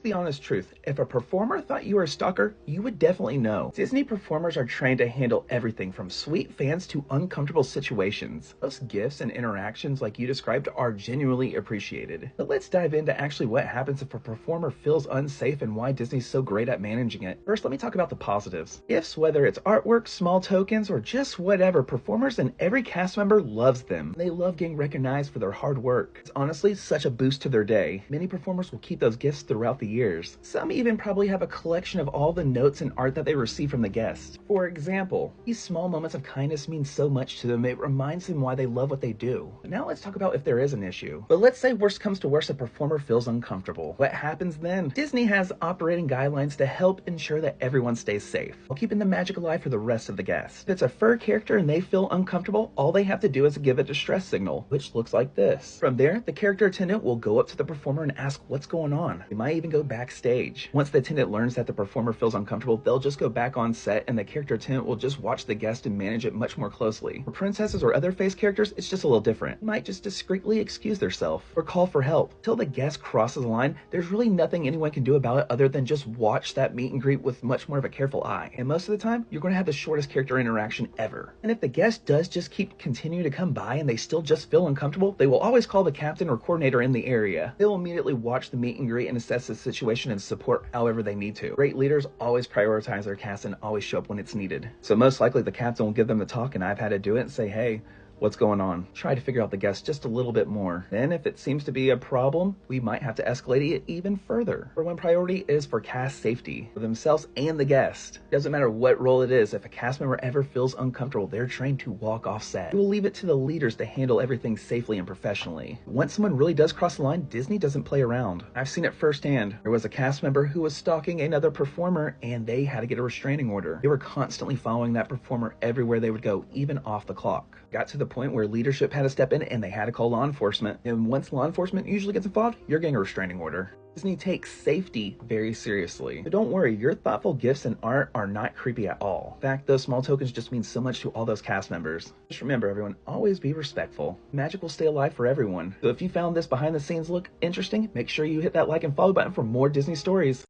the honest truth. If a performer thought you were a stalker, you would definitely know. Disney performers are trained to handle everything from sweet fans to uncomfortable situations. Most gifts and interactions like you described are genuinely appreciated. But let's dive into actually what happens if a performer feels unsafe and why Disney's so great at managing it. First, let me talk about the positives. Gifts, whether it's artwork, small tokens, or just whatever, performers and every cast member loves them. They love getting recognized for their hard work. It's honestly such a boost to their day. Many performers will keep those gifts throughout the years. Some even probably have a collection of all the notes and art that they receive from the guests. For example, these small moments of kindness mean so much to them, it reminds them why they love what they do. But now let's talk about if there is an issue. But let's say worst comes to worst, a performer feels uncomfortable. What happens then? Disney has operating guidelines to help ensure that everyone stays safe, while keeping the magic alive for the rest of the guests. If it's a fur character and they feel uncomfortable, all they have to do is give a distress signal, which looks like this. From there, the character attendant will go up to the performer and ask what's going on. They might even go backstage. Once the attendant learns that the performer feels uncomfortable, they'll just go back on set and the character attendant will just watch the guest and manage it much more closely. For princesses or other face characters, it's just a little different. They might just discreetly excuse themselves or call for help. Till the guest crosses the line, there's really nothing anyone can do about it other than just watch that meet and greet with much more of a careful eye. And most of the time, you're going to have the shortest character interaction ever. And if the guest does just keep continuing to come by and they still just feel uncomfortable, they will always call the captain or coordinator in the area. They will immediately watch the meet and greet and assess the situation and support however they need to. Great leaders always prioritize their cast and always show up when it's needed. So most likely the captain will give them the talk, and I've had to do it and say, hey, what's going on? Try to figure out the guest just a little bit more. Then if it seems to be a problem, we might have to escalate it even further. For one priority is for cast safety, for themselves and the guest. Doesn't matter what role it is, if a cast member ever feels uncomfortable, they're trained to walk off set. We will leave it to the leaders to handle everything safely and professionally. Once someone really does cross the line, Disney doesn't play around. I've seen it firsthand. There was a cast member who was stalking another performer and they had to get a restraining order. They were constantly following that performer everywhere they would go, even off the clock. Got to the point where leadership had to step in and they had to call law enforcement. And once law enforcement usually gets involved, you're getting a restraining order. Disney takes safety very seriously. But don't worry, your thoughtful gifts and art are not creepy at all. In fact, those small tokens just mean so much to all those cast members. Just remember, everyone, always be respectful. Magic will stay alive for everyone. So if you found this behind the scenes look interesting, make sure you hit that like and follow button for more Disney stories.